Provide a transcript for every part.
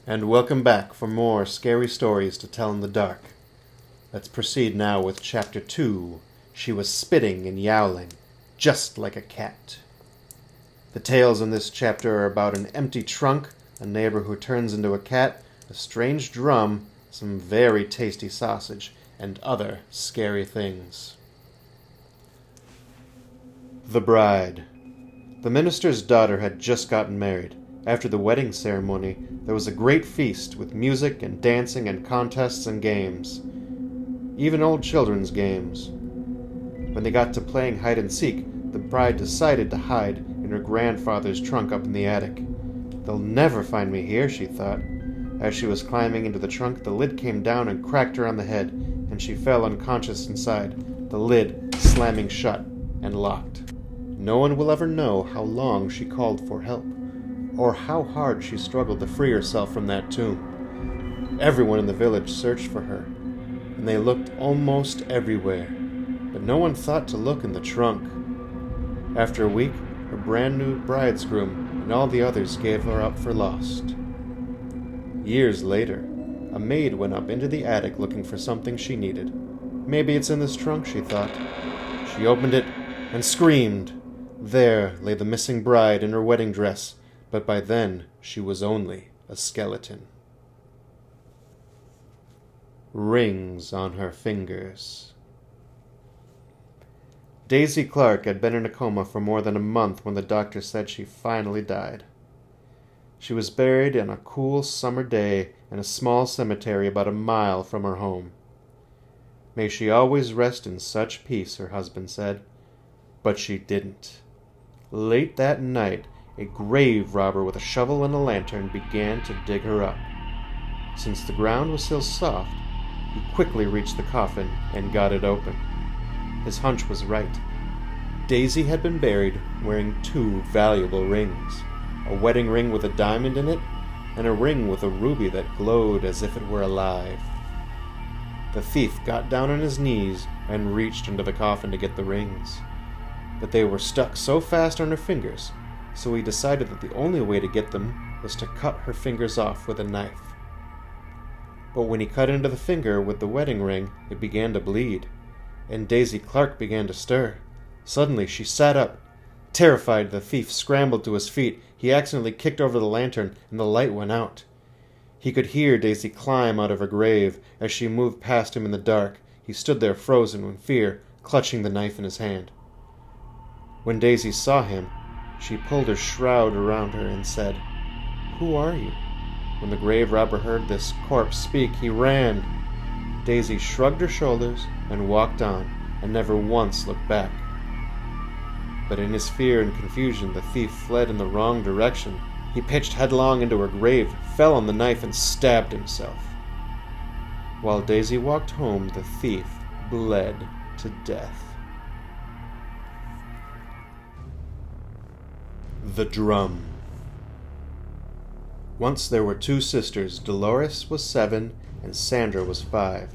And welcome back for more scary stories to tell in the dark. Let's proceed now with Chapter 2. She was spitting and yowling, just like a cat. The tales in this chapter are about an empty trunk, a neighbor who turns into a cat, a strange drum, some very tasty sausage, and other scary things. The bride. The minister's daughter had just gotten married. After the wedding ceremony, there was a great feast with music and dancing and contests and games. Even old children's games. When they got to playing hide-and-seek, the bride decided to hide in her grandfather's trunk up in the attic. They'll never find me here, she thought. As she was climbing into the trunk, the lid came down and cracked her on the head, and she fell unconscious inside, the lid slamming shut and locked. No one will ever know how long she called for help, or how hard she struggled to free herself from that tomb. Everyone in the village searched for her, and they looked almost everywhere, but no one thought to look in the trunk. After a week, her brand new bridegroom and all the others gave her up for lost. Years later, a maid went up into the attic looking for something she needed. Maybe it's in this trunk, she thought. She opened it and screamed. There lay the missing bride in her wedding dress, but by then she was only a skeleton. Rings on her fingers. Daisy Clark had been in a coma for more than a month when the doctor said she finally died. She was buried on a cool summer day in a small cemetery about a mile from her home. May she always rest in such peace, her husband said. But she didn't. Late that night, a grave robber with a shovel and a lantern began to dig her up. Since the ground was still soft, he quickly reached the coffin and got it open. His hunch was right. Daisy had been buried wearing two valuable rings, a wedding ring with a diamond in it, and a ring with a ruby that glowed as if it were alive. The thief got down on his knees and reached into the coffin to get the rings, but they were stuck so fast on her fingers, so he decided that the only way to get them was to cut her fingers off with a knife. But when he cut into the finger with the wedding ring, it began to bleed, and Daisy Clark began to stir. Suddenly she sat up. Terrified, the thief scrambled to his feet. He accidentally kicked over the lantern, and the light went out. He could hear Daisy climb out of her grave. As she moved past him in the dark, he stood there frozen with fear, clutching the knife in his hand. When Daisy saw him, she pulled her shroud around her and said, "Who are you?" When the grave robber heard this corpse speak, he ran. Daisy shrugged her shoulders and walked on, and never once looked back. But in his fear and confusion, the thief fled in the wrong direction. He pitched headlong into her grave, fell on the knife, and stabbed himself. While Daisy walked home, the thief bled to death. The Drum. Once there were two sisters. Dolores was 7 and Sandra was 5.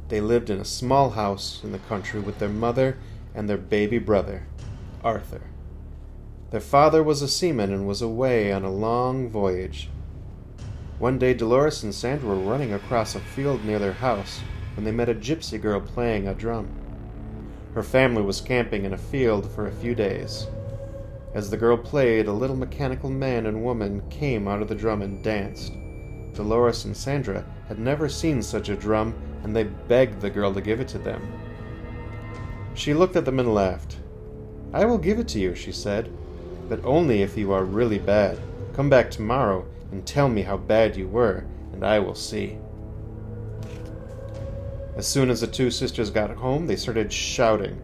They lived in a small house in the country with their mother and their baby brother, Arthur. Their father was a seaman and was away on a long voyage. One day Dolores and Sandra were running across a field near their house when they met a gypsy girl playing a drum. Her family was camping in a field for a few days. As the girl played, a little mechanical man and woman came out of the drum and danced. Dolores and Sandra had never seen such a drum, and they begged the girl to give it to them. She looked at them and laughed. "I will give it to you," she said, "but only if you are really bad. Come back tomorrow and tell me how bad you were, and I will see." As soon as the two sisters got home, they started shouting,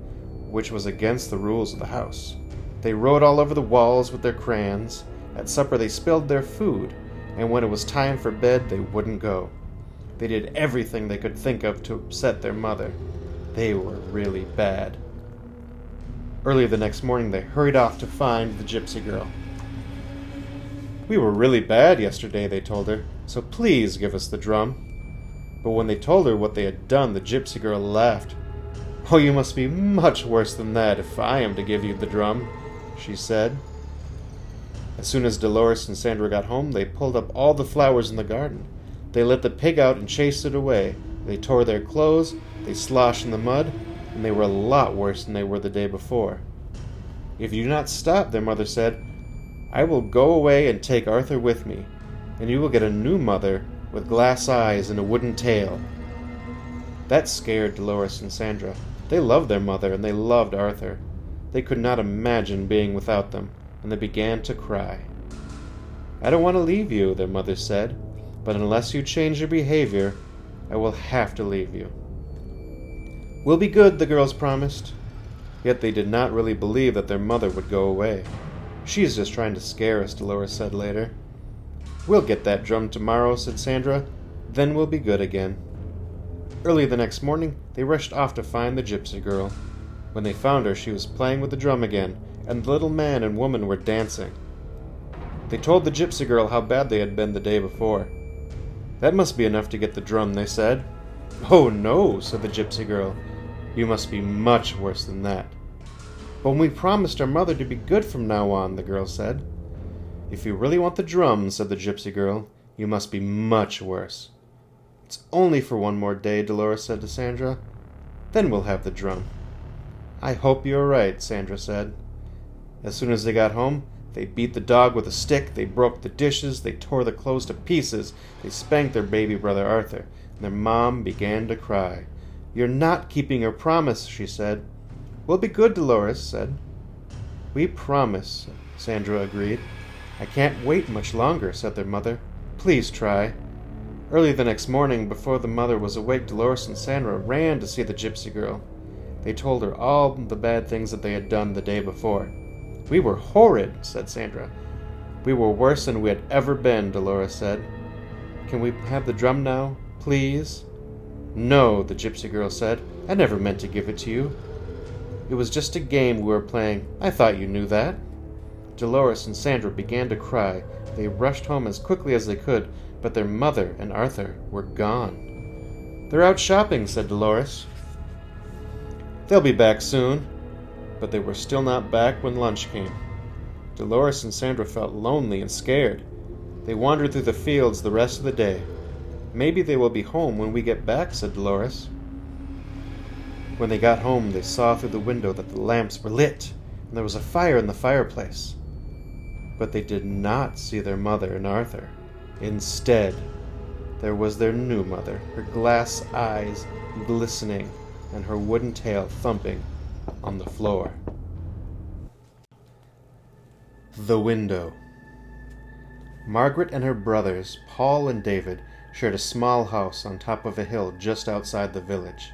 which was against the rules of the house. They wrote all over the walls with their crayons. At supper they spilled their food, and when it was time for bed they wouldn't go. They did everything they could think of to upset their mother. They were really bad. Early the next morning they hurried off to find the gypsy girl. "We were really bad yesterday," they told her, "so please give us the drum." But when they told her what they had done, the gypsy girl laughed. "Oh, you must be much worse than that if I am to give you the drum," she said. As soon as Dolores and Sandra got home, they pulled up all the flowers in the garden. They let the pig out and chased it away. They tore their clothes, they sloshed in the mud, and they were a lot worse than they were the day before. "If you do not stop," their mother said, "I will go away and take Arthur with me, and you will get a new mother with glass eyes and a wooden tail." That scared Dolores and Sandra. They loved their mother, and they loved Arthur. They could not imagine being without them, and they began to cry. "I don't want to leave you," their mother said, "but unless you change your behavior, I will have to leave you." "We'll be good," the girls promised. Yet they did not really believe that their mother would go away. "She's just trying to scare us," Dolores said later. "We'll get that drum tomorrow," said Sandra. "Then we'll be good again." Early the next morning, they rushed off to find the gypsy girl. When they found her, she was playing with the drum again, and the little man and woman were dancing. They told the gypsy girl how bad they had been the day before. "That must be enough to get the drum," they said. "Oh no," said the gypsy girl. "You must be much worse than that." "But we promised our mother to be good from now on," the girl said. "If you really want the drum," said the gypsy girl, "you must be much worse." "It's only for one more day," Dolores said to Sandra. "Then we'll have the drum." "I hope you're right," Sandra said. As soon as they got home, they beat the dog with a stick, they broke the dishes, they tore the clothes to pieces, they spanked their baby brother Arthur, and their mom began to cry. "You're not keeping your promise," she said. "We'll be good," Dolores said. "We promise," Sandra agreed. "I can't wait much longer," said their mother. "Please try." Early the next morning, before the mother was awake, Dolores and Sandra ran to see the gypsy girl. They told her all the bad things that they had done the day before. "We were horrid," said Sandra. "We were worse than we had ever been," Dolores said. "Can we have the drum now, please?" "No," the gypsy girl said. "I never meant to give it to you. It was just a game we were playing. I thought you knew that." Dolores and Sandra began to cry. They rushed home as quickly as they could, but their mother and Arthur were gone. "They're out shopping," said Dolores. "They'll be back soon." But they were still not back when lunch came. Dolores and Sandra felt lonely and scared. They wandered through the fields the rest of the day. "Maybe they will be home when we get back," said Dolores. When they got home, they saw through the window that the lamps were lit, and there was a fire in the fireplace. But they did not see their mother and Arthur. Instead, there was their new mother, her glass eyes glistening and her wooden tail thumping on the floor. The window. Margaret and her brothers, Paul and David, shared a small house on top of a hill just outside the village.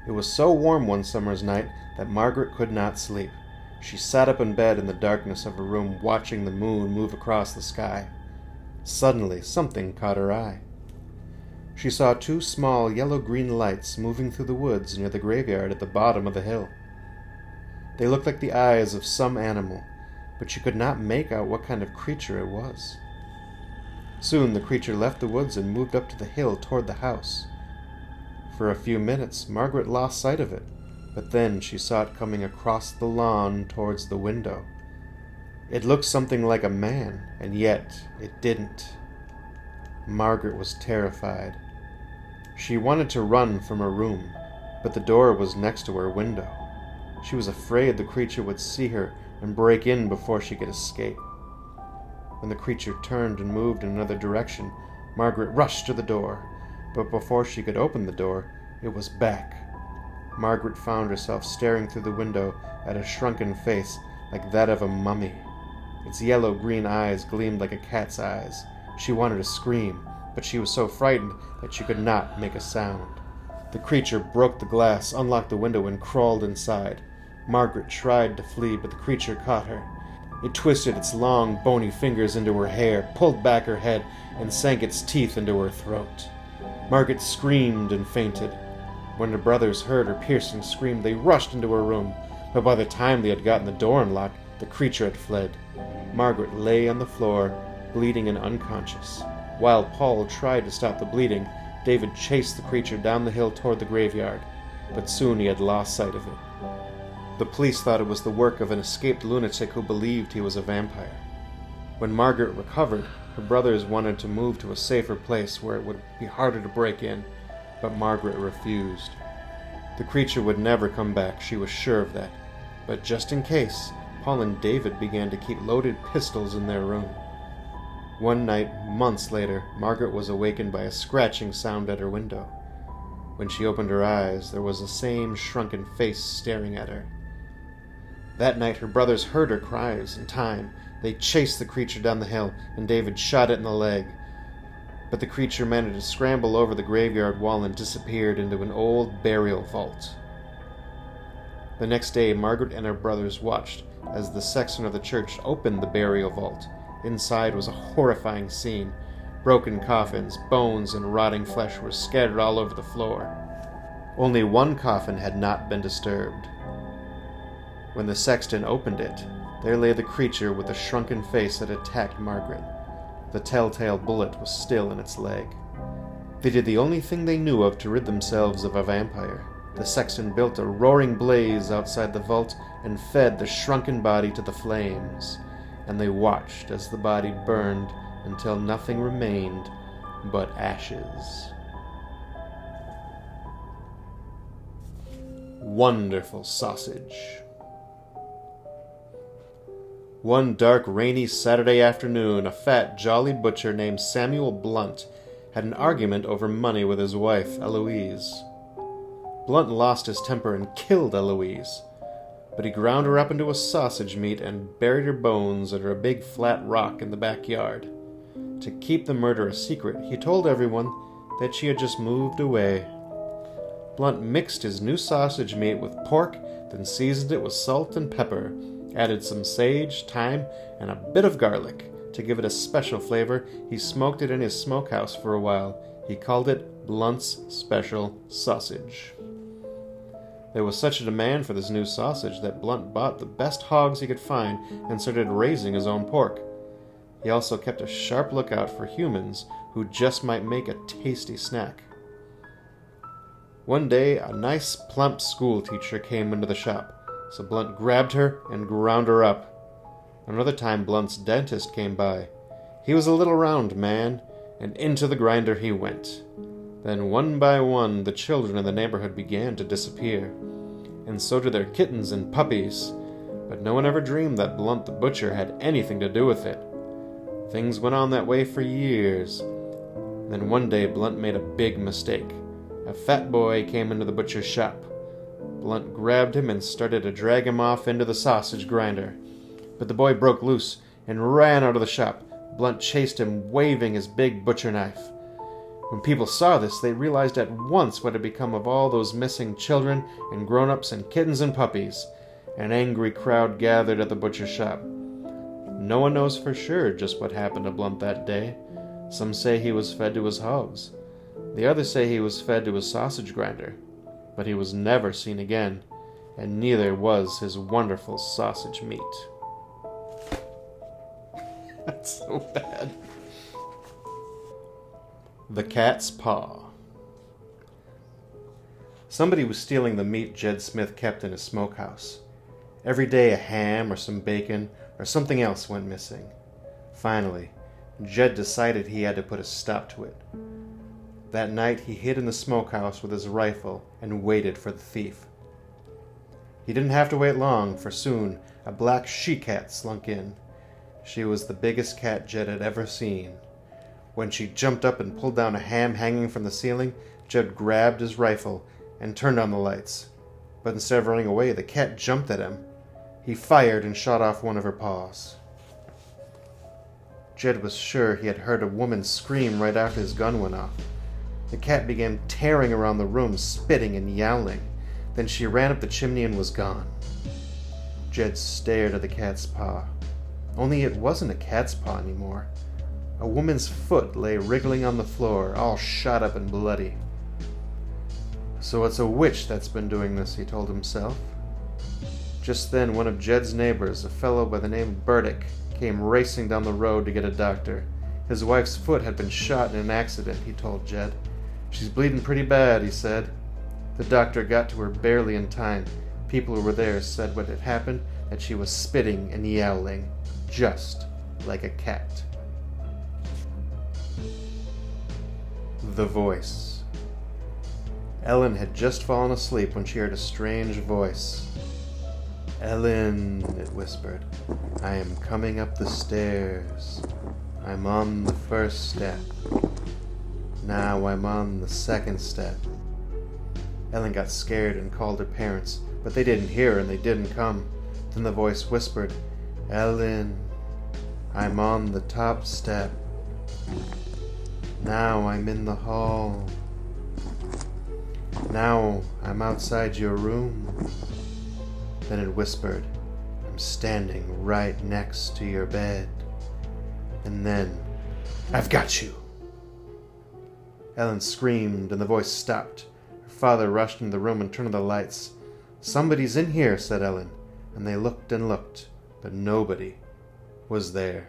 It was so warm one summer's night that Margaret could not sleep. She sat up in bed in the darkness of her room, watching the moon move across the sky. Suddenly, something caught her eye. She saw two small yellow-green lights moving through the woods near the graveyard at the bottom of the hill. They looked like the eyes of some animal, but she could not make out what kind of creature it was. Soon the creature left the woods and moved up to the hill toward the house. For a few minutes, Margaret lost sight of it, but then she saw it coming across the lawn towards the window. It looked something like a man, and yet it didn't. Margaret was terrified. She wanted to run from her room, but the door was next to her window. She was afraid the creature would see her and break in before she could escape. When the creature turned and moved in another direction, Margaret rushed to the door, but before she could open the door, it was back. Margaret found herself staring through the window at a shrunken face like that of a mummy. Its yellow-green eyes gleamed like a cat's eyes. She wanted to scream, but she was so frightened that she could not make a sound. The creature broke the glass, unlocked the window, and crawled inside. Margaret tried to flee, but the creature caught her. It twisted its long, bony fingers into her hair, pulled back her head, and sank its teeth into her throat. Margaret screamed and fainted. When her brothers heard her piercing scream, they rushed into her room, but by the time they had gotten the door unlocked, the creature had fled. Margaret lay on the floor, bleeding and unconscious. While Paul tried to stop the bleeding, David chased the creature down the hill toward the graveyard, but soon he had lost sight of it. The police thought it was the work of an escaped lunatic who believed he was a vampire. When Margaret recovered, her brothers wanted to move to a safer place where it would be harder to break in, but Margaret refused. The creature would never come back, she was sure of that. But just in case, Paul and David began to keep loaded pistols in their room. One night, months later, Margaret was awakened by a scratching sound at her window. When she opened her eyes, there was the same shrunken face staring at her. That night, her brothers heard her cries in time. They chased the creature down the hill, and David shot it in the leg. But the creature managed to scramble over the graveyard wall and disappeared into an old burial vault. The next day, Margaret and her brothers watched as the sexton of the church opened the burial vault. Inside was a horrifying scene. Broken coffins, bones, and rotting flesh were scattered all over the floor. Only one coffin had not been disturbed. When the sexton opened it, there lay the creature with the shrunken face that attacked Margaret. The telltale bullet was still in its leg. They did the only thing they knew of to rid themselves of a vampire. The sexton built a roaring blaze outside the vault and fed the shrunken body to the flames, and they watched as the body burned until nothing remained but ashes. Wonderful sausage. One dark, rainy Saturday afternoon, a fat, jolly butcher named Samuel Blunt had an argument over money with his wife, Eloise. Blunt lost his temper and killed Eloise, but he ground her up into a sausage meat and buried her bones under a big flat rock in the backyard. To keep the murder a secret, he told everyone that she had just moved away. Blunt mixed his new sausage meat with pork, then seasoned it with salt and pepper, added some sage, thyme, and a bit of garlic. To give it a special flavor, he smoked it in his smokehouse for a while. He called it Blunt's Special Sausage. There was such a demand for this new sausage that Blunt bought the best hogs he could find and started raising his own pork. He also kept a sharp lookout for humans who just might make a tasty snack. One day, a nice, plump schoolteacher came into the shop, so Blunt grabbed her and ground her up. Another time, Blunt's dentist came by. He was a little round man, and into the grinder he went. Then one by one, the children in the neighborhood began to disappear, and so did their kittens and puppies, but no one ever dreamed that Blunt the butcher had anything to do with it. Things went on that way for years. Then one day, Blunt made a big mistake. A fat boy came into the butcher's shop. Blunt grabbed him and started to drag him off into the sausage grinder. But the boy broke loose and ran out of the shop. Blunt chased him, waving his big butcher knife. When people saw this, they realized at once what had become of all those missing children and grown-ups and kittens and puppies. An angry crowd gathered at the butcher's shop. No one knows for sure just what happened to Blunt that day. Some say he was fed to his hogs. The others say he was fed to his sausage grinder. But he was never seen again, and neither was his wonderful sausage meat. That's so bad. The Cat's Paw. Somebody was stealing the meat Jed Smith kept in his smokehouse. Every day a ham or some bacon or something else went missing. Finally, Jed decided he had to put a stop to it. That night he hid in the smokehouse with his rifle and waited for the thief. He didn't have to wait long, for soon a black she-cat slunk in. She was the biggest cat Jed had ever seen. When she jumped up and pulled down a ham hanging from the ceiling, Jed grabbed his rifle and turned on the lights. But instead of running away, the cat jumped at him. He fired and shot off one of her paws. Jed was sure he had heard a woman scream right after his gun went off. The cat began tearing around the room, spitting and yowling. Then she ran up the chimney and was gone. Jed stared at the cat's paw. Only it wasn't a cat's paw anymore. A woman's foot lay wriggling on the floor, all shot up and bloody. So it's a witch that's been doing this, he told himself. Just then, one of Jed's neighbors, a fellow by the name of Burdick, came racing down the road to get a doctor. His wife's foot had been shot in an accident, he told Jed. She's bleeding pretty bad, he said. The doctor got to her barely in time. People who were there said what had happened, that she was spitting and yowling. Just like a cat. The voice. Ellen had just fallen asleep when she heard a strange voice. "Ellen," it whispered, "I am coming up the stairs. I'm on the first step. Now I'm on the second step." Ellen got scared and called her parents, but they didn't hear her and they didn't come. Then the voice whispered, "Ellen, I'm on the top step. Now I'm in the hall. Now I'm outside your room." Then it whispered, "I'm standing right next to your bed." And then, "I've got you." Ellen screamed and the voice stopped. Her father rushed into the room and turned on the lights. "Somebody's in here," said Ellen, and they looked and looked, but nobody was there.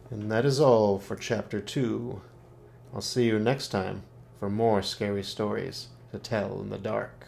And that is all for Chapter 2. I'll see you next time for more scary stories to tell in the dark.